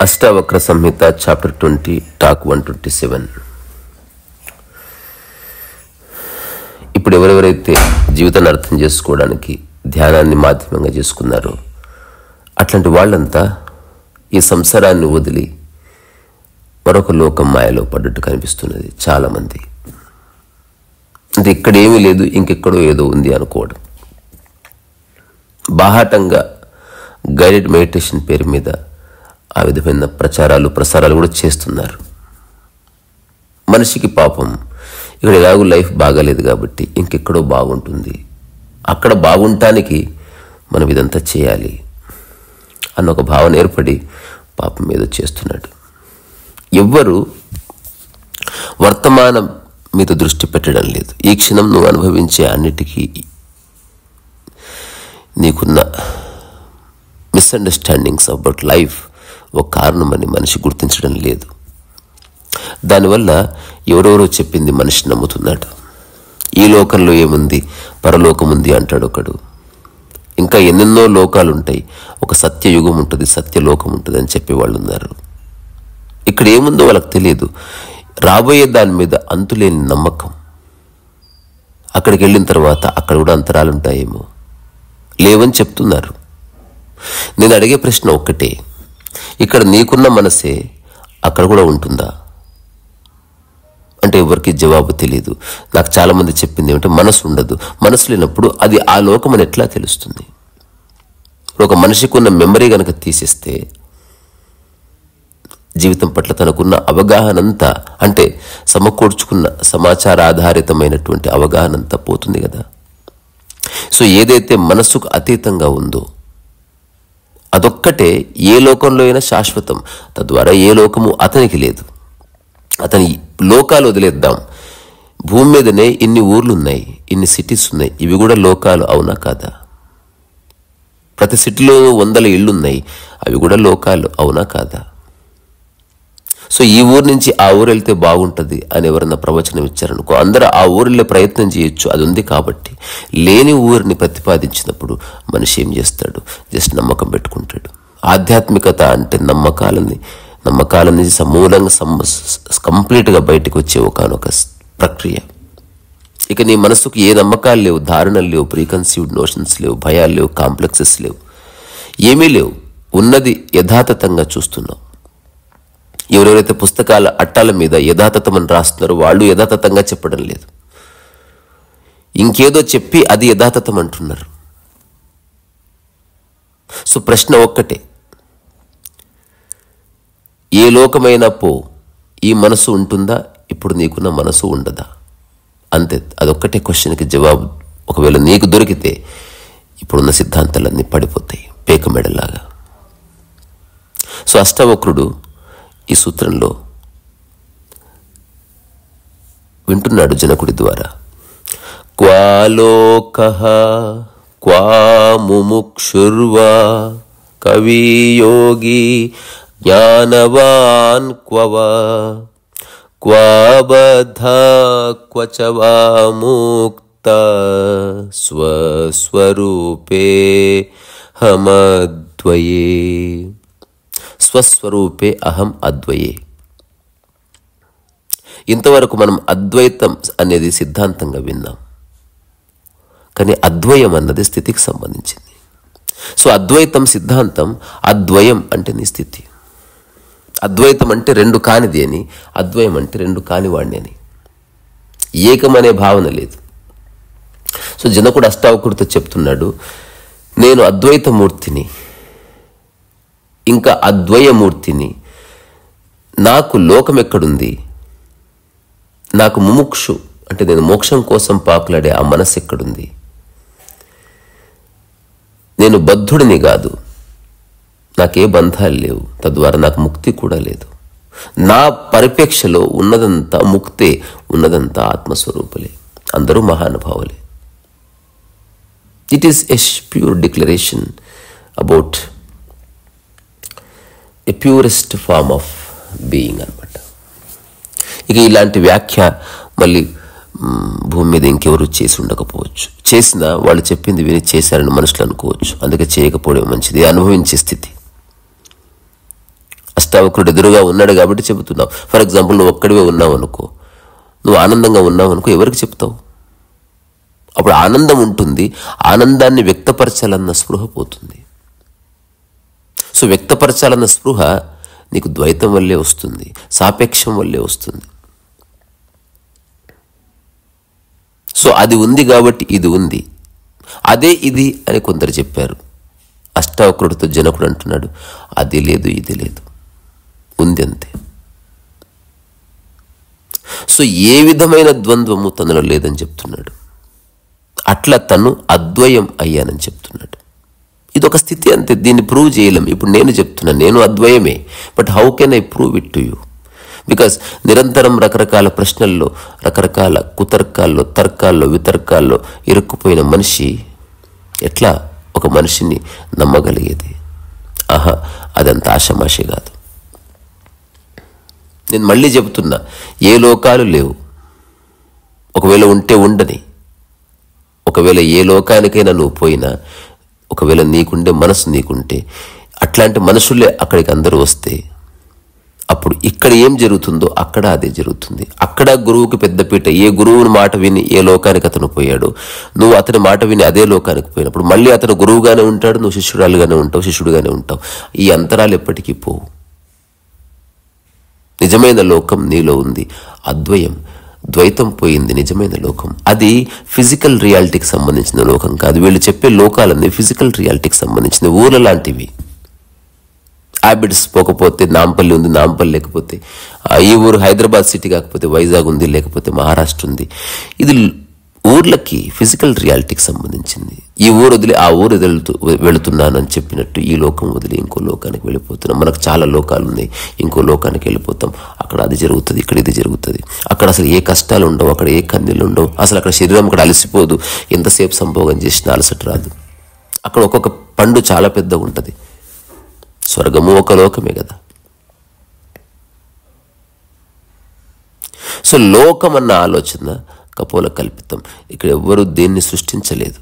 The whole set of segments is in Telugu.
అష్టావక్ర సంహిత చాప్టర్ 20 టాక్ 127. ఇప్పుడు ఎవరెవరైతే జీవితాన్ని అర్థం చేసుకోవడానికి ధ్యానాన్ని మాధ్యమంగా చేసుకున్నారో అట్లాంటి వాళ్ళంతా ఈ సంసారాన్ని వదిలి మరొక లోకం మాయలో పడ్డట్టు కనిపిస్తున్నది చాలామంది. అంటే ఇక్కడేమీ లేదు, ఇంకెక్కడో ఏదో ఉంది అనుకోవడం. బాహాటంగా గైడెడ్ మెడిటేషన్ పేరు మీద ఆ విధమైన ప్రసారాలు కూడా చేస్తున్నారు. మనిషికి పాపం ఇక్కడ ఎలాగూ లైఫ్ బాగాలేదు కాబట్టి ఇంకెక్కడో బాగుంటుంది, అక్కడ బాగుంటానికి మనం ఇదంతా చేయాలి అన్న ఒక భావన ఏర్పడి పాపం ఏదో చేస్తున్నాడు. ఎవ్వరూ వర్తమానం మీద దృష్టి పెట్టడం లేదు. ఈ క్షణం నువ్వు అనుభవించే అన్నిటికీ నీకున్న మిస్అండర్స్టాండింగ్స్ అబౌట్ లైఫ్ ఒక కారణమని మనిషి గుర్తించడం లేదు. దానివల్ల ఎవరెవరో చెప్పింది మనిషి నమ్ముతున్నాడు. ఈ లోకంలో ఏముంది, పరలోకం ఉంది అంటాడు ఒకడు. ఇంకా ఎన్నెన్నో లోకాలు ఉంటాయి, ఒక సత్యయుగం ఉంటుంది, సత్యలోకం ఉంటుంది అని చెప్పేవాళ్ళు ఉన్నారు. ఇక్కడ ఏముందో వాళ్ళకి తెలియదు. రాబోయే దాని మీద అంతులేని నమ్మకం. అక్కడికి వెళ్ళిన తర్వాత అక్కడ కూడా అంతరాలు ఉంటాయేమో, లేవని చెప్తున్నారు. నేను అడిగే ప్రశ్న ఒక్కటే, ఇక్కడ నీకున్న మనసే అక్కడ కూడా ఉంటుందా అంటే ఎవరికి జవాబు తెలియదు. నాకు చాలామంది చెప్పింది ఏమంటే మనసు ఉండదు. మనసు లేనప్పుడు అది ఆ లోకం అని ఎట్లా తెలుస్తుంది? ఒక మనిషికి ఉన్న మెమరీ కనుక తీసేస్తే జీవితం పట్ల తనకున్న అవగాహన అంతా, అంటే సమకూర్చుకున్న సమాచార ఆధారితమైనటువంటి అవగాహన అంతా పోతుంది కదా. సో ఏదైతే మనసుకు అతీతంగా ఉందో అదొక్కటే ఏ లోకంలో అయినా శాశ్వతం. తద్వారా ఏ లోకము అతనికి లేదు. అతని లోకాలు వదిలేద్దాం. భూమి మీదనే ఇన్ని ఊర్లు ఉన్నాయి, ఇన్ని సిటీస్ ఉన్నాయి, ఇవి కూడా లోకాలు అవునా కాదా? ప్రతి సిటీలో 100 ఇళ్ళున్నాయి, అవి కూడా లోకాలు అవునా కాదా? సో ఈ ఊరు నుంచి ఆ ఊరు వెళ్తే బాగుంటుంది అని ఎవరన్నా ప్రవచనం ఇచ్చారనుకో, అందరూ ఆ ఊరు వెళ్ళే ప్రయత్నం చేయొచ్చు, అది ఉంది కాబట్టి. లేని ఊరిని ప్రతిపాదించినప్పుడు మనిషి ఏం చేస్తాడు? జస్ట్ నమ్మకం పెట్టుకుంటాడు. ఆధ్యాత్మికత అంటే నమ్మకాల నుంచి సమూలంగా కంప్లీట్గా బయటకు వచ్చే ఒకనొక ప్రక్రియ. ఇక నీ మనసుకు ఏ నమ్మకాలు లేవు, ధారణలు లేవు, ప్రీకన్సీవ్డ్ నోషన్స్ లేవు, భయాలు లేవు, కాంప్లెక్సెస్ లేవు, ఏమీ లేవు. ఉన్నది యథాతథంగా చూస్తున్నావు. ఎవరెవరైతే పుస్తకాల అట్టాల మీద యథాతథం అని రాస్తున్నారో వాళ్ళు యథాతథంగా చెప్పడం లేదు, ఇంకేదో చెప్పి అది యథాతథం అంటున్నారు. సో ప్రశ్న ఒక్కటే, ఏ లోకమైనా పో, ఈ మనసు ఉంటుందా? ఇప్పుడు నీకున్న మనసు ఉండదా? అంతే. అదొక్కటే క్వశ్చన్కి జవాబు ఒకవేళ నీకు దొరికితే ఇప్పుడున్న సిద్ధాంతాలన్నీ పడిపోతాయి పేక మెడలాగా. సో అష్టావక్రుడు ఈ సూత్రంలో వింటున్నాడు జనకుడి ద్వారా. క్వాలోకః క్వా ముముక్షుర్వా కవి యోగి జ్ఞానవాన్ క్వవా క్వా బద్ధ క్వచ వా ముక్త స్వస్వరూపే హమద్వయే. స్వస్వరూపే అహం అద్వయే. ఇంతవరకు మనం అద్వైతం అనేది సిద్ధాంతంగా విన్నాం, కానీ అద్వయం అన్నది స్థితికి సంబంధించింది. సో అద్వైతం సిద్ధాంతం, అద్వయం అంటే నీ స్థితి. అద్వైతం అంటే రెండు కానిది అని, అద్వయం అంటే రెండు కానివాడిని అని. ఏకం అనే భావన లేదు. సో జనకుడు అష్టావక్రుడితో చెప్తున్నాడు, నేను అద్వైతమూర్తిని, ఇంకా అద్వయమూర్తిని. నాకు లోకం ఎక్కడుంది? నాకు ముముక్షు అంటే నేను మోక్షం కోసం పాకులాడే ఆ మనసు ఎక్కడుంది? నేను బద్ధుడిని కాదు, నాకే బంధాలు లేవు, తద్వారా నాకు ముక్తి కూడా లేదు. నా పరిపేక్షలో ఉన్నదంతా ముక్తే, ఉన్నదంతా ఆత్మస్వరూపులే, అందరూ మహానుభావులే. It is a pure declaration about a purest form of being అనమాట. ఇక ఇలాంటి వ్యాఖ్య మళ్ళీ భూమి మీద ఇంకెవరు చేసి ఉండకపోవచ్చు. చేసినా వాళ్ళు చెప్పింది విని చేశారని మనుషులు అనుకోవచ్చు. అందుకే చేయకపోవడం మంచిది. అనుభవించే స్థితి. అష్టావక్రుడు ఎదురుగా ఉన్నాడు కాబట్టి చెబుతున్నావు. ఫర్ ఎగ్జాంపుల్, నువ్వు ఒక్కడివే ఉన్నావు అనుకో, నువ్వు ఆనందంగా ఉన్నావు అనుకో, ఎవరికి చెప్తావు? అప్పుడు ఆనందం ఉంటుంది, ఆనందాన్ని వ్యక్తపరచాలన్న స్పృహ పోతుంది. సో వ్యక్తపరచాలన్న స్పృహ నీకు ద్వైతం వల్లే వస్తుంది, సాపేక్షం వల్లే వస్తుంది. సో అది ఉంది కాబట్టి ఇది ఉంది, అదే ఇది అని కొందరు చెప్పారు. అష్టావక్రుడితో జనకుడు అంటున్నాడు, అది లేదు ఇది లేదు, ఉంది అంతే. సో ఏ విధమైన ద్వంద్వము తనలో లేదని చెప్తున్నాడు. అట్లా తను అద్వయం అయ్యానని చెప్తున్నాడు. ఇది ఒక స్థితి అంతే, దీన్ని ప్రూవ్ చేయలేం. ఇప్పుడు నేను చెప్తున్నాను నేను అద్వయమే, but how can I prove it to you? Because నిరంతరం రకరకాల ప్రశ్నల్లో, రకరకాల కుతర్కాల్లో, తర్కాల్లో, వితర్కాల్లో ఇరుక్కుపోయిన మనిషి ఎట్లా ఒక మనిషిని నమ్మగలిగేది? అదంత ఆషామాషి కాదు. నేను మళ్ళీ చెబుతున్నా, ఏ లోకాలు లేవు. ఒకవేళ ఉంటే ఉండని. ఒకవేళ ఏ లోకానికైనా నువ్వు పోయినా, ఒకవేళ నీకుండే మనసు నీకుంటే, అట్లాంటి మనుషులే అక్కడికి అందరూ వస్తే, అప్పుడు ఇక్కడ ఏం జరుగుతుందో అక్కడ అదే జరుగుతుంది. అక్కడ గురువుకి పెద్దపీట. ఏ గురువుని మాట విని ఏ లోకానికి అతను పోయాడు, నువ్వు అతని మాట విని అదే లోకానికి పోయినప్పుడు మళ్ళీ అతను గురువుగానే ఉంటాడు, నువ్వు శిష్యురాలుగానే ఉంటావు, శిష్యుడుగానే ఉంటావు. ఈ అంతరాలు ఎప్పటికీ పోవు. నిజమైన లోకం నీలో ఉంది. అద్వయం, ద్వైతం పోయింది. నిజమైన లోకం అది ఫిజికల్ రియాలిటీకి సంబంధించిన లోకం కాదు. వీళ్ళు చెప్పే లోకాలన్నీ ఫిజికల్ రియాలిటీకి సంబంధించిన ఊర్ల లాంటివి. హ్యాబిట్స్ పోకపోతే నాంపల్లి ఉంది, నాంపల్లి లేకపోతే ఈ ఊరు హైదరాబాద్ సిటీ కాకపోతే వైజాగ్ ఉంది, లేకపోతే మహారాష్ట్ర ఉంది. ఇది ఊర్లకి ఫిజికల్ రియాలిటీకి సంబంధించింది. ఈ ఊరు వదిలి ఆ ఊరు వెళుతున్నానని చెప్పినట్టు ఈ లోకం వదిలి ఇంకో లోకానికి వెళ్ళిపోతున్నాం. మనకు చాలా లోకాలు ఉన్నాయి, ఇంకో లోకానికి వెళ్ళిపోతాం. అక్కడ అది జరుగుతుంది, ఇక్కడ ఇది జరుగుతుంది. అక్కడ అసలు ఏ కష్టాలు ఉండవు, అక్కడ ఏ కన్నీళ్ళు ఉండవు. అసలు అక్కడ శరీరం అక్కడ అలసిపోదు, ఎంతసేపు సంభోగం చేసినా అలసట రాదు. అక్కడ ఒక్కొక్క పండు చాలా పెద్దగా ఉంటుంది. స్వర్గము ఒక లోకమే కదా. సో లోకం అన్న ఆలోచన కపోల కల్పితం. ఇక్కడ ఎవ్వరూ దేన్ని సృష్టించలేదు.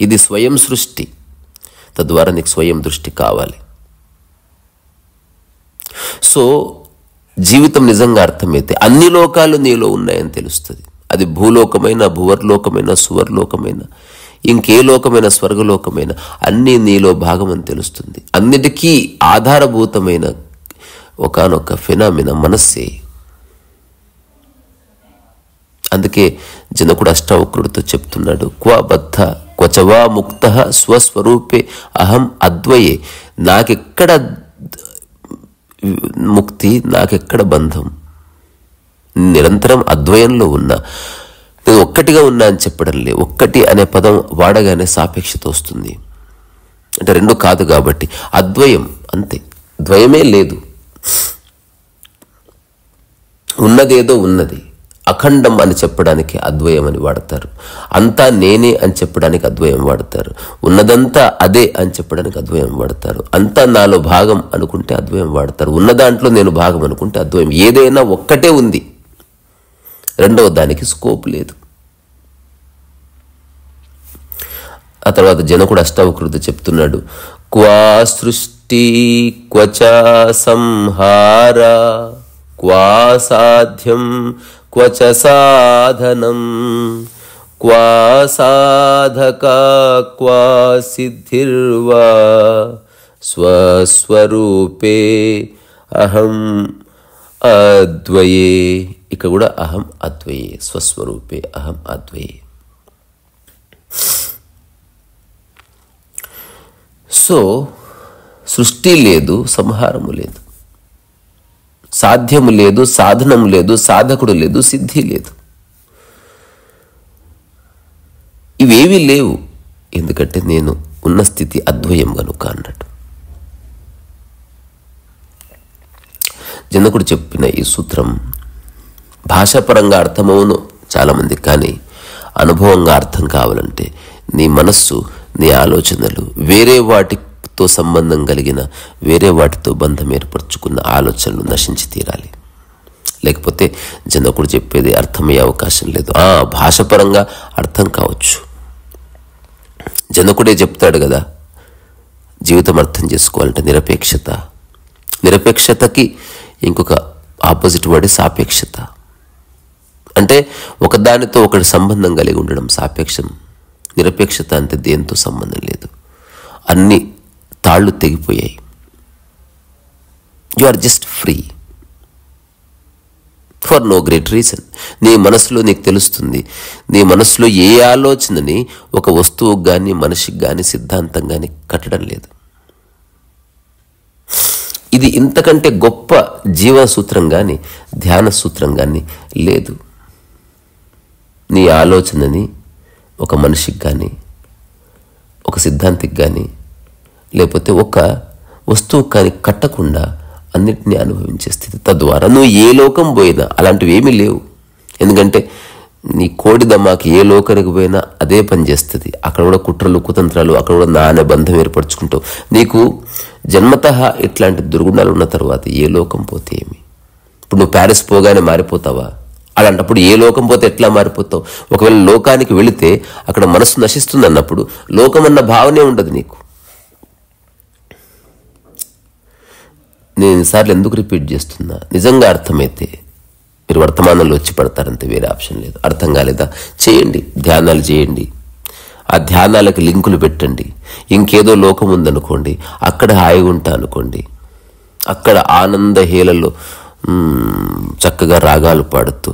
ఇది స్వయం సృష్టి. తద్వారా నీకు స్వయం దృష్టి కావాలి. సో జీవితం నిజంగా అర్థమైతే అన్ని లోకాలు నీలో ఉన్నాయని తెలుస్తుంది. అది భూలోకమైన, భువర్లోకమైన, సువర్లోకమైన, ఇంకే లోకమైన, స్వర్గలోకమైన అన్నీ నీలో భాగమని తెలుస్తుంది. అన్నిటికీ ఆధారభూతమైన ఒకానొక ఫినామినా మనస్సే. అందుకే జనకుడు అష్టావక్రుడితో చెప్తున్నాడు, క్వ బద్ధ క్వచవా ముక్త స్వస్వరూపే అహం అద్వయే. నాకెక్కడ ముక్తి, నాకెక్కడ బంధం? నిరంతరం అద్వయంలో ఉన్నా. నేను ఒక్కటిగా ఉన్నా అని చెప్పడం లే. ఒక్కటి అనే పదం వాడగానే సాపేక్షత వస్తుంది. అంటే రెండు కాదు కాబట్టి అద్వయం అంతే. ద్వయమే లేదు. ఉన్నదేదో ఉన్నది. అఖండం అని చెప్పడానికి అద్వయం అని వాడతారు. అంతా నేనే అని చెప్పడానికి అద్వయం వాడతారు. ఉన్నదంతా అదే అని చెప్పడానికి అద్వయం వాడతారు. అంతా నాలో భాగం అనుకుంటే అద్వయం వాడతారు. ఉన్న దాంట్లో నేను భాగం అనుకుంటే అద్వయం. ఏదైనా ఒక్కటే ఉంది, రెండవ దానికి స్కోప్ లేదు. ఆ తర్వాత జనకుడు అష్టావక్రుడితో చెప్తున్నాడు, క్వా సృష్టి క్వచ సంహార క్వా సాధ్యం క్వచ సాధనం క్వా సాధక క్వా సిద్ధిర్వా స్వస్వరూపే అహం అద్వయే. ఇక్కడ కూడా అహం అద్వయే, స్వస్వరూపే అహం అద్వయే. సో సృష్టి లేదు, సంహారము లేదు, సాధ్యము లేదు, సాధనము లేదు, సాధకుడు లేదు, సిద్ధి లేదు. ఇవేవి లేవు. ఎందుకంటే నేను ఉన్న స్థితి అద్వయం కనుక అన్నట్టు. జనకుడు చెప్పిన ఈ సూత్రం భాషాపరంగా అర్థమవును చాలామంది, కానీ అనుభవంగా అర్థం కావాలంటే నీ మనస్సు, నీ ఆలోచనలు వేరే వాటితో సంబంధం కలిగిన, వేరే వాటితో బంధం ఏర్పరచుకున్న ఆలోచనలు నశించి తీరాలి. లేకపోతే జనకుడు చెప్పేది అర్థమయ్యే అవకాశం లేదు. భాషపరంగా అర్థం కావచ్చు. జనకుడే చెప్తాడు కదా, జీవితం అర్థం చేసుకోవాలంటే నిరపేక్షతకి ఇంకొక ఆపోజిట్ వర్డ్ సాపేక్షత. అంటే ఒకదానితో ఒకటి సంబంధం కలిగి ఉండడం సాపేక్షం. నిరపేక్షత అంటే దేంతో సంబంధం లేదు, అన్ని తాళ్ళు తెగిపోయాయి. You are just free for no great reason. నీ మనసులో నీకు తెలుస్తుంది, నీ మనసులో ఏ ఆలోచనని ఒక వస్తువుకు కానీ మనిషికి కానీ సిద్ధాంతం కానీ కట్టడం లేదు. ఇది ఇంతకంటే గొప్ప జీవసూత్రం కానీ ధ్యాన సూత్రం కానీ లేదు. నీ ఆలోచనని ఒక మనిషికి కానీ ఒక సిద్ధాంతికి కానీ లేకపోతే ఒక వస్తువు కానీ కట్టకుండా అన్నిటినీ అనుభవించే స్థితి. తద్వారా నువ్వు ఏ లోకం పోయినా అలాంటివి ఏమీ లేవు. ఎందుకంటే నీ కోడి దమ్మాకి ఏ లోకానికి పోయినా అదే పని చేస్తుంది. అక్కడ కూడా కుట్రలు కుతంత్రాలు, అక్కడ కూడా నా అనే బంధం ఏర్పరచుకుంటావు. నీకు జన్మతః ఇట్లాంటి దుర్గుణాలు ఉన్న తర్వాత ఏ లోకం పోతే ఏమి? ఇప్పుడు నువ్వు ప్యారిస్ పోగానే మారిపోతావా? అలాంటప్పుడు ఏ లోకం పోతే ఎట్లా మారిపోతావు? ఒకవేళ లోకానికి వెళితే అక్కడ మనసు నశిస్తుంది అన్నప్పుడు లోకం అన్న భావనే ఉండదు నీకు. నేను ఎన్నిసార్లు ఎందుకు రిపీట్ చేస్తున్నా? నిజంగా అర్థమైతే మీరు వర్తమానంలో వచ్చి పడతారంతే, వేరే ఆప్షన్ లేదు. అర్థం కాలేదా? చేయండి, ధ్యానాలు చేయండి. ఆ ధ్యానాలకు లింకులు పెట్టండి. ఇంకేదో లోకం ఉందనుకోండి, అక్కడ హాయిగా ఉంటా అనుకోండి, అక్కడ ఆనంద హేళలో చక్కగా రాగాలు పాడుతూ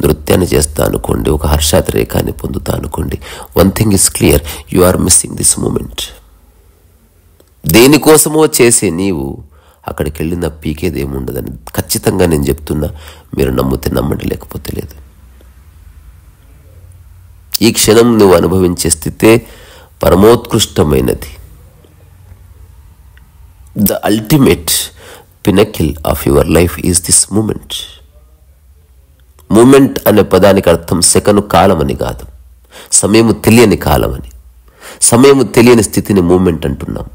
నృత్యాన్ని చేస్తా అనుకోండి, ఒక హర్షాతిరేకాన్ని పొందుతా అనుకోండి. One thing is clear, you are missing this moment. దేనికోసమో చేసే నీవు అక్కడికి వెళ్ళిన పీకేది ఏముండదని ఖచ్చితంగా నేను చెప్తున్నా. మీరు నమ్మితే నమ్మండి, లేకపోతే లేదు. ఈ క్షణం నువ్వు అనుభవించే స్థితే పరమోత్కృష్టమైనది. The ultimate pinnacle of your life is this moment. Moment అనే పదానికి అర్థం సెకను కాలం అని కాదు, సమయము తెలియని కాలం అని. సమయము తెలియని స్థితిని మూమెంట్ అంటున్నాం.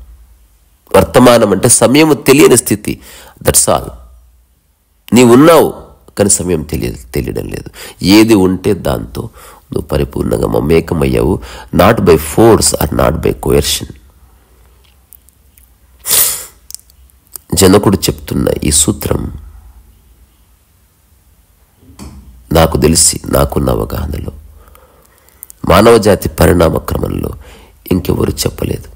వర్తమానం అంటే సమయము తెలియని స్థితి. That's all. నీవు ఉన్నావు కానీ సమయం తెలియడం లేదు. ఏది ఉంటే దాంతో నువ్వు పరిపూర్ణంగా మమేకమయ్యావు. Not by force or not by coercion. జనకుడు చెప్తున్న ఈ సూత్రం నాకు తెలిసి నాకున్న అవగాహనలో మానవజాతి పరిణామ క్రమంలో ఇంకెవరు చెప్పలేదు.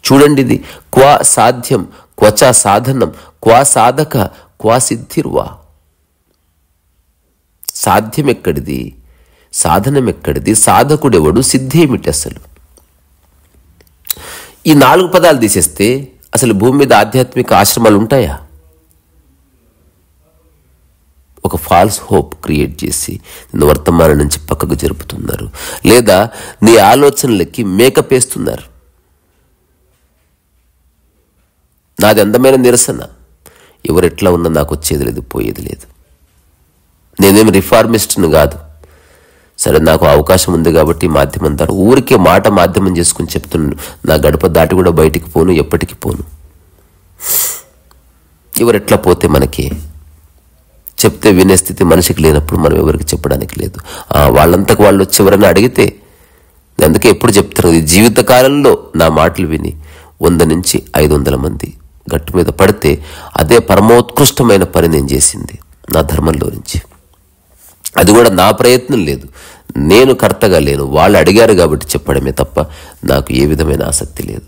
చూడండి, ఇది క్వా సాధ్యం, క్వచా సాధనం, క్వా సాధక, క్వా సిద్ధిర్వా. సాధ్యం ఎక్కడిది, సాధనం ఎక్కడిది, సాధకుడెవడు, సిద్ధి ఏమిటి? అసలు ఈ 4 పదాలు తీసేస్తే అసలు భూమి మీద ఆధ్యాత్మిక ఆశ్రమాలు ఉంటాయా? ఒక ఫాల్స్ హోప్ క్రియేట్ చేసి నిన్ను వర్తమానం నుంచి పక్కకు జరుపుతున్నారు, లేదా నీ ఆలోచనలకి మేకప్ వేస్తున్నారు. నాది అందమైన నిరసన. ఎవరెట్లా ఉన్నా నాకు వచ్చేది లేదు, పోయేది లేదు. నేనేమి రిఫార్మిస్ట్ని కాదు. సరే, నాకు అవకాశం ఉంది కాబట్టి మాధ్యమం ద్వారా ఊరికే మాట మాధ్యమం చేసుకుని చెప్తున్నాను. నా గడప దాటి కూడా బయటికి పోను, ఎప్పటికి పోను. ఎవరెట్లా పోతే మనకి చెప్తే వినే స్థితి మనిషికి లేనప్పుడు మనం ఎవరికి చెప్పడానికి లేదు. వాళ్ళంతకు వాళ్ళు వచ్చి ఎవరైనా అడిగితే, అందుకే ఎప్పుడు చెప్తారు, ఈ జీవితకాలంలో నా మాటలు విని 100 నుంచి 500 మంది గట్టు మీద పడితే అదే పరమోత్కృష్టమైన పని నేను చేసింది నా ధర్మంలో నుంచి. అది కూడా నా ప్రయత్నం లేదు, నేను కర్తగా లేను, వాళ్ళు అడిగారు కాబట్టి చెప్పడమే తప్ప నాకు ఏ విధమైన ఆసక్తి లేదు.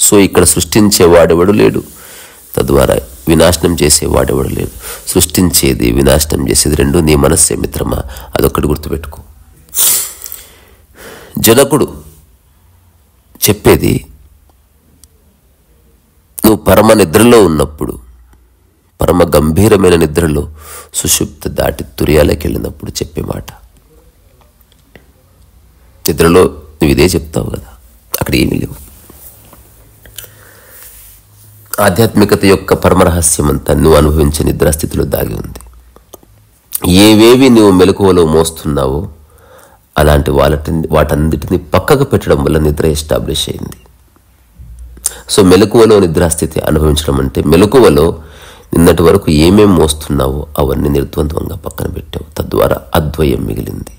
సో ఇక్కడ సృష్టించేవాడెవడు లేడు, తద్వారా వినాశనం చేసేవాడెవడు లేడు. సృష్టించేది వినాశనం చేసేది రెండు నీ మనస్సే మిత్రమా. అదొక్కటి గుర్తుపెట్టుకో. జనకుడు చెప్పేది నువ్వు పరమ నిద్రలో ఉన్నప్పుడు, పరమ గంభీరమైన నిద్రలో సుషుప్తి దాటి తుర్యాలకి వెళ్ళినప్పుడు చెప్పే మాట. నిద్రలో నువ్వు ఇదే చెప్తావు కదా, అక్కడ ఏమీ లేవు. ఆధ్యాత్మికత యొక్క పరమరహస్యం అంతా నువ్వు అనుభవించే నిద్రాస్థితిలో దాగి ఉంది. ఏవేవి నువ్వు మెలకువలో మోస్తున్నావో అలాంటి వాటన్నిటిని పక్కకు పెట్టడం వల్ల నిద్ర ఎస్టాబ్లిష్ అయింది. సో మెలకువలో నిద్రాస్థితి అనుభవించడం అంటే మెలకువలో నిన్నటి వరకు ఏమేం మోస్తున్నావో అవన్నీ నిర్ద్వంద్వంగా పక్కన పెట్టావు, తద్వారా అద్వయం మిగిలింది.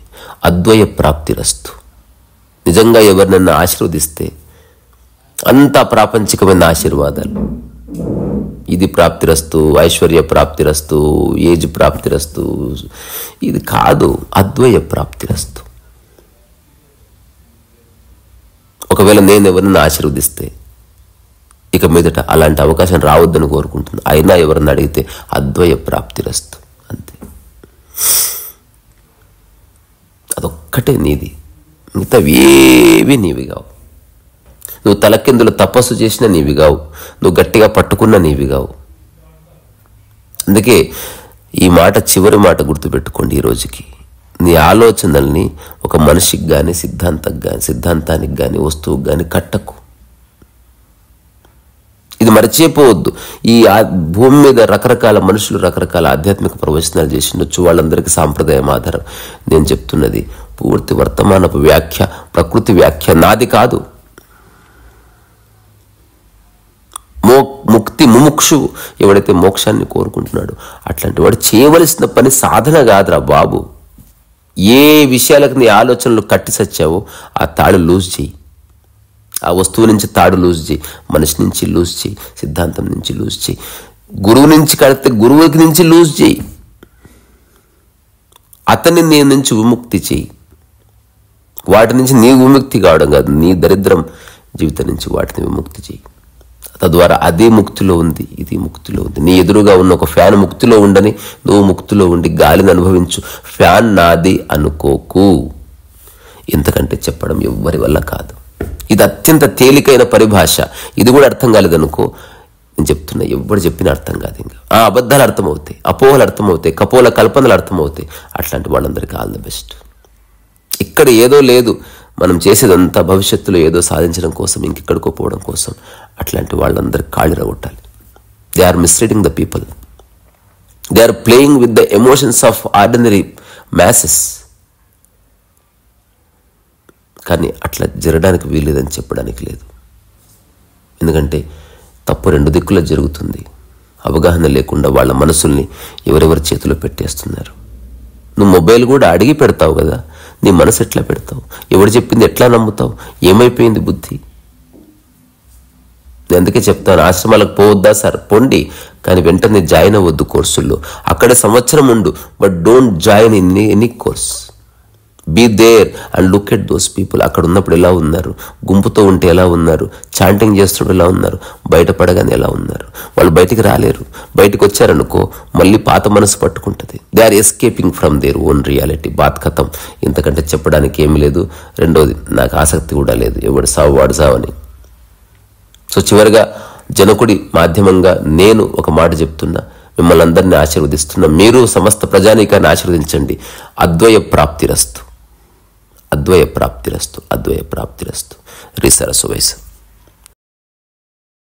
అద్వయ ప్రాప్తిరస్తు. నిజంగా ఎవరినన్నా ఆశీర్వదిస్తే అంతా ప్రాపంచికమైన ఆశీర్వాదాలు, ఇది ప్రాప్తిరస్తు, ఐశ్వర్య ప్రాప్తిరస్తు, ఏజ్ ప్రాప్తిరస్తు, ఇది కాదు. అద్వయ ప్రాప్తిరస్తు. ఒకవేళ నేను ఎవరినన్నా ఆశీర్వదిస్తే ఇక మీదట అలాంటి అవకాశం రావద్దని కోరుకుంటున్నాను. అయినా ఎవరన్నా అడిగితే అద్వయ ప్రాప్తిరస్తు, అంతే. అదొక్కటే నీది, మిగతావి ఏవి నీవి కావు. నువ్వు తలకిందులు తపస్సు చేసినా నీవి కావు, నువ్వు గట్టిగా పట్టుకున్నా నీవి కావు. అందుకే ఈ మాట, చివరి మాట గుర్తుపెట్టుకోండి ఈ రోజుకి. నీ ఆలోచనల్ని ఒక మనిషికి కానీ సిద్ధాంతానికి కానీ వస్తువుకి కానీ కట్టకు. ఇది మర్చిపోవద్దు. ఈ భూమి మీద రకరకాల మనుషులు రకరకాల ఆధ్యాత్మిక ప్రవచనాలు చేసిండొచ్చు, వాళ్ళందరికీ సాంప్రదాయం ఆధారం. నేను చెప్తున్నది పూర్తి వర్తమానపు వ్యాఖ్య, ప్రకృతి వ్యాఖ్య, నాది కాదు. ముక్తి ముముక్షు ఎవడైతే మోక్షాన్ని కోరుకుంటున్నాడో అట్లాంటి వాడు చేయవలసిన పని సాధన కాదురా బాబు. ఏ విషయాలకు నీ ఆలోచనలు కట్టి సచ్చావో ఆ తాడు లూజ్ చేయి, ఆ వస్తువు నుంచి తాడు లూజ్ చేయి, మనిషి నుంచి లూజ్ చేయి, సిద్ధాంతం నుంచి లూజ్ చేయి, గురువు నుంచి కడితే గురువుకి నుంచి లూజ్ చేయి, అతన్ని నీ నుంచి విముక్తి చేయి. వాటి నుంచి నీ విముక్తి కావడం కాదు, నీ దరిద్రం జీవితం నుంచి వాటిని విముక్తి చేయి. తద్వారా అదే ముక్తిలో ఉంది, ఇది ముక్తిలో ఉంది. నీ ఎదురుగా ఉన్న ఒక ఫ్యాన్ ముక్తిలో ఉండని, నువ్వు ముక్తిలో ఉండి గాలిని అనుభవించు. ఫ్యాన్ నాది అనుకోకు. ఇంతకంటే చెప్పడం ఎవ్వరి వల్ల కాదు. ఇది అత్యంత తేలికైన పరిభాష. ఇది కూడా అర్థం కాలేదనుకో, నేను చెప్తున్నా, ఎవరు చెప్పినా అర్థం కాదు. ఇంకా అబద్ధాలు అర్థమవుతాయి, అపోహలు అర్థమవుతాయి, కపోల కల్పనలు అర్థమవుతాయి. అట్లాంటి వాళ్ళందరికీ ఆల్ ద బెస్ట్. ఇక్కడ ఏదో లేదు, మనం చేసేదంతా భవిష్యత్తులో ఏదో సాధించడం కోసం, ఇంకెక్కడికో పోవడం కోసం. అట్లాంటి వాళ్ళందరికీ కాళ్ళు రగొట్టాలి. They are misleading the people. They are playing with the emotions of ordinary masses. కానీ అట్లా జరగడానికి వీల్లేదని చెప్పడానికి లేదు. ఎందుకంటే తప్పు రెండు దిక్కులో జరుగుతుంది. అవగాహన లేకుండా వాళ్ళ మనసుల్ని ఎవరెవరి చేతిలో పెట్టేస్తున్నారు. నువ్వు మొబైల్ కూడా అడిగి పెడతావు కదా, నీ మనసు ఎట్లా పెడతావు? ఎవరు చెప్పింది ఎట్లా నమ్ముతావు? ఏమైపోయింది బుద్ధి? నేను అందుకే చెప్తాను, ఆశ్రమాలకు పోవద్దా సార్? పొండి, కానీ వెంటనే జాయిన్ అవ్వద్దు కోర్సుల్లో. అక్కడే సంవత్సరం ఉండు, but don't join in any course. Be there and look at those people. అక్కడ ఉన్నప్పుడు ఎలా ఉన్నారు, గుంపుతో ఉంటే ఎలా ఉన్నారు, చాంటింగ్ చేస్తున్నప్పుడు ఎలా ఉన్నారు, బయటపడగానే ఎలా ఉన్నారు. వాళ్ళు బయటికి రాలేరు. బయటకు వచ్చారనుకో మళ్ళీ పాత మనసు పట్టుకుంటుంది. They are escaping from their own reality. బాత్ కథం. ఇంతకంటే చెప్పడానికి ఏమి లేదు. రెండోది, నాకు ఆసక్తి కూడా లేదు, ఎవడు సావు వాడు సావని. సో చివరిగా జనకుడి మాధ్యమంగా నేను ఒక మాట చెప్తున్నా, మిమ్మల్ని అందరినీ ఆశీర్వదిస్తున్నా. మీరు సమస్త ప్రజానీకాన్ని ఆశీర్వదించండి. అద్వయ ప్రాప్తిరస్తు, అద్వయ ప్రాప్తిరస్తు, అద్వయ ప్రాప్తిరస్తు. రిసరసు వయసు.